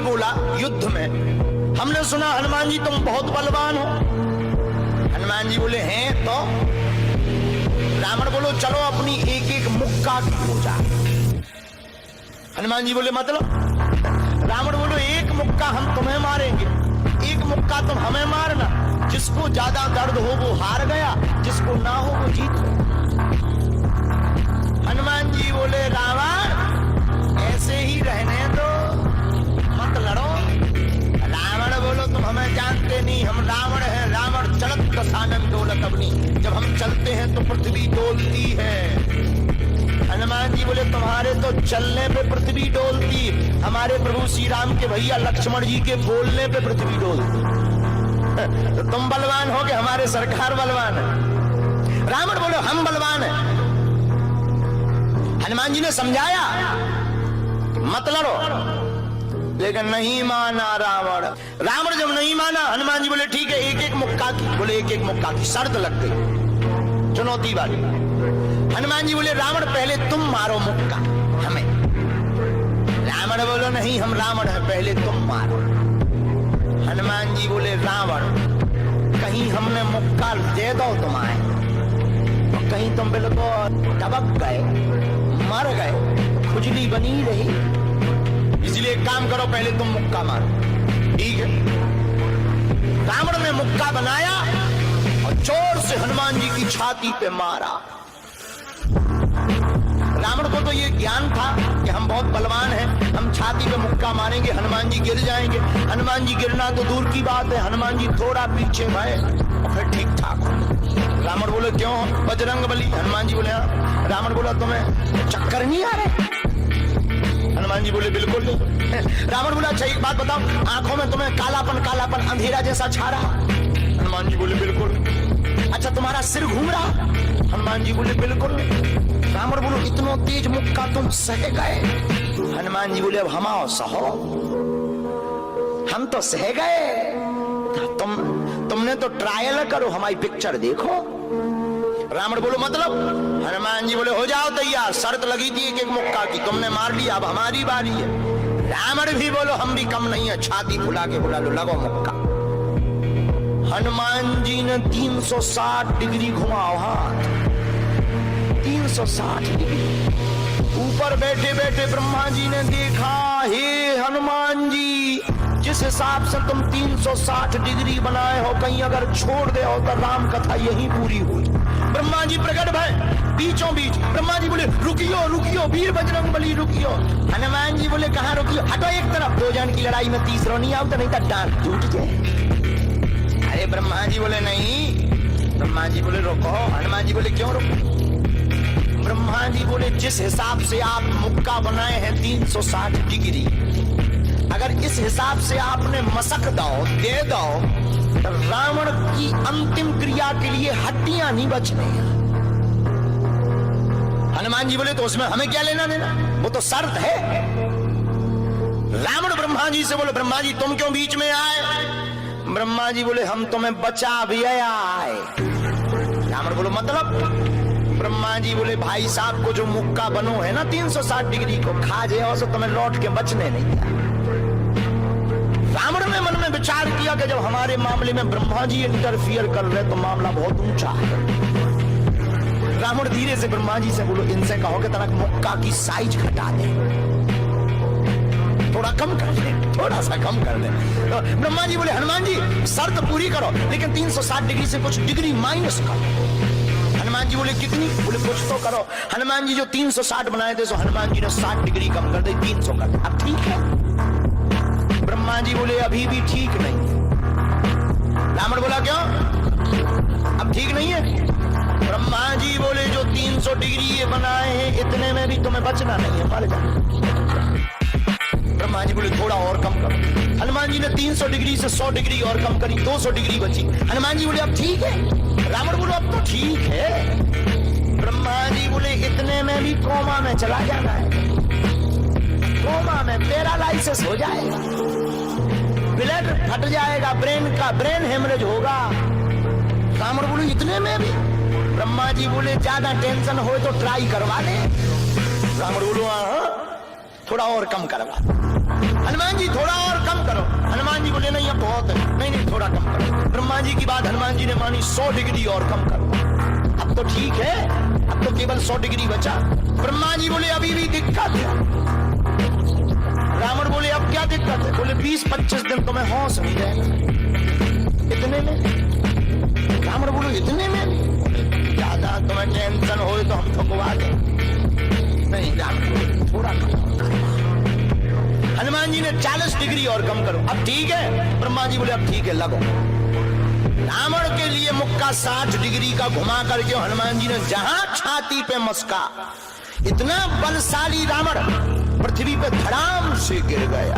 बोला युद्ध में, हमने सुना हनुमान जी तुम बहुत बलवान हो। हनुमान जी बोले हैं तो? रावण बोलो चलो अपनी एक एक मुक्का की पूजा। हनुमान जी बोले मतलब? रावण बोलो एक मुक्का हम तुम्हें मारेंगे, एक मुक्का तुम हमें मारना। जिसको ज्यादा दर्द हो वो हार गया, जिसको ना हो वो जीत गया। हनुमान जी बोले रावण ऐसे ही रहने दो, मत लड़ो। रावण बोलो तुम हमें जानते नहीं, हम रावण हैं। रावण चलत दशानन डोलत अवनी, जब हम चलते हैं तो पृथ्वी डोलती है। हनुमान जी बोले तुम्हारे तो चलने पे पृथ्वी डोलती, हमारे प्रभु श्री राम के भैया लक्ष्मण जी के बोलने पे पृथ्वी डोलती। तो तुम बलवान हो कि हमारे सरकार बलवान है? रावण बोले हम बलवान हैं। हनुमान जी ने समझाया मत लड़ो, लेकिन नहीं माना रावण। रावण जब नहीं माना, हनुमान जी बोले ठीक है एक एक मुक्का की। बोले एक एक मुक्का की शर्त लग गई, चुनौती वाली। हनुमान जी बोले रावण पहले तुम मारो मुक्का हमें। रावण बोलो नहीं हम रावण है, पहले तुम मारो। हनुमान जी बोले रावण कहीं हमने मुक्का दे दो तुम्हारे, और कहीं तुम बिल्कुल दबक गए, मर गए, खुजली बनी रही, इसलिए काम करो पहले तुम मुक्का मारो। ठीक है। रावण ने मुक्का बनाया और जोर से हनुमान जी की छाती पे मारा। रावण को तो ये ज्ञान था कि हम बहुत बलवान हैं, हम छाती पे मुक्का मारेंगे हनुमान जी गिर जाएंगे। हनुमान जी गिरना तो दूर की बात है, हनुमान जी थोड़ा पीछे भय और फिर ठीक ठाक हो। रावण बोले क्यों बजरंग बली? हनुमान जी बोले हाँ। रावण बोला तुम्हें चक्कर नहीं आ रहे? हनुमान जी बोले बिल्कुल नहीं। रावण बोला अच्छा एक बात बताओ, आंखों में तुम्हें कालापन कालापन अंधेरा जैसा छा रहा? हनुमान जी बोले बिल्कुल। अच्छा तुम्हारा सिर घूम रहा? हनुमान जी बोले बिल्कुल। रावण बोलो इतना तेज मुक्का तुम सह गए? हनुमान जी बोले अब हम आओ सहो, हम तो सह गए, तुमने तो ट्रायल करो, हमारी पिक्चर देखो। रावण बोलो मतलब? हनुमान जी बोले हो जाओ तैयार, शर्त लगी थी एक एक मुक्का की, तुमने मार लिया, अब हमारी बारी है। रावण भी बोलो हम भी कम नहीं है, छाती फुला के बोला लो लगो मुक्का। हनुमान जी ने 360 डिग्री घुमाओ हाथ, 360 डिग्री। ऊपर बैठे बैठे ब्रह्मा जी ने देखा, हे हनुमान जी जिस हिसाब से तुम 360 डिग्री बनाए हो, कहीं अगर छोड़ दे हो तो राम कथा यही पूरी हुई। ब्रह्मा जी प्रकट भय बीचों बीच। ब्रह्मा जी बोले रुकियो रुकियो वीर बजरंग बली रुकियो। हनुमान जी बोले कहां रुकियो? हटो एक तरफ, दो जन की लड़ाई में तीसरा नहीं आओ तो नहीं तो डांट टूट जाए। अरे ब्रह्मा जी बोले नहीं। ब्रह्मा जी बोले रुको। हनुमान जी बोले क्यों रुको? ब्रह्मा जी बोले जिस हिसाब से आप मुक्का बनाए हैं 360 डिग्री, अगर इस हिसाब से आपने मसक दो दे दो तो रावण की अंतिम क्रिया के लिए हड्डियां नहीं बचने। हनुमान जी बोले तो उसमें हमें क्या लेना देना, वो तो शर्त है। रावण ब्रह्मा जी से बोले ब्रह्मा जी तुम क्यों बीच में आए? ब्रह्मा जी बोले हम तुम्हें बचा भी आए। रावण बोलो मतलब? ब्रह्मा जी बोले भाई साहब को जो मुक्का बनो है ना 360 डिग्री को, खा जाओ तो तुम्हें लौट के बचने नहीं दिया। रावण ने मन में विचार किया कि जब हमारे मामले में ब्रह्मा जी इंटरफियर कर रहे तो मामला बहुत ऊंचा है। रावण धीरे से ब्रह्मा जी से बोलो इनसे कहो कि तनक मुक्का की साइज घटा दे, थोड़ा कम कर दे, थोड़ा सा कम कर दे। तो ब्रह्मा जी बोले हनुमान जी शर्त पूरी करो, लेकिन 360 डिग्री से कुछ डिग्री माइनस करो। हनुमान जी बोले कितनी? बोले कुछ तो करो। हनुमान जी जो 360 बनाए थे, सो हनुमान जी ने 60 डिग्री कम कर दी, 300 कर दी। अब ठीक है? ब्रह्मा जी बोले अभी भी ठीक नहीं। रावण बोला क्यों अब ठीक नहीं है? ब्रह्मा जी बोले जो 300 डिग्री ये बनाए हैं इतने में भी तुम्हें बचना नहीं है, मर जाओ। ब्रह्मा जी बोले थोड़ा और कम करो। हनुमान जी ने 300 डिग्री से 100 डिग्री और कम करी, 200 डिग्री बची। हनुमान जी बोले अब ठीक है? रावण बोलो अब तो ठीक है। ब्रह्मा जी बोले इतने में भी कोमा में चला जाना है, कोमा में पैरालाइसिस हो जाएगा, ब्लड फट जाएगा, ब्रेन हेमरेज होगा। रावण बोले इतने में भी? ब्रह्मा जी बोले ज्यादा टेंशन हो तो ट्राई करवा ले। रावण बोलो हाँ थोड़ा और कम करवा। हनुमान जी थोड़ा और बहुत है, नहीं नहीं थोड़ा कम करो। ब्रह्मा जी की बात हनुमान जी ने मानी, 100 डिग्री और कम करो। अब तो ठीक है, अब तो केवल 100 डिग्री बचा। ब्रह्मा जी बोले अभी भी दिक्कत है। रावण बोले अब क्या दिक्कत है? बोले 20-25 दिन तो मैं होश नहीं रहेगा। इतने में? रावण बोले इतने में? ज्यादा तुम्हें टेंशन हो तो हम ठुकवा दें। नहीं, रावण बोले थोड़ा कम। हनुमान जी ने 40 डिग्री और कम करो। अब ठीक है? ब्रह्मा जी बोले अब ठीक है, लगो। रावण के लिए मुक्का 60 डिग्री का घुमा करके हनुमान जी ने जहां छाती पे मस्का, इतना बलशाली रावण पृथ्वी पे धड़ाम से गिर गया।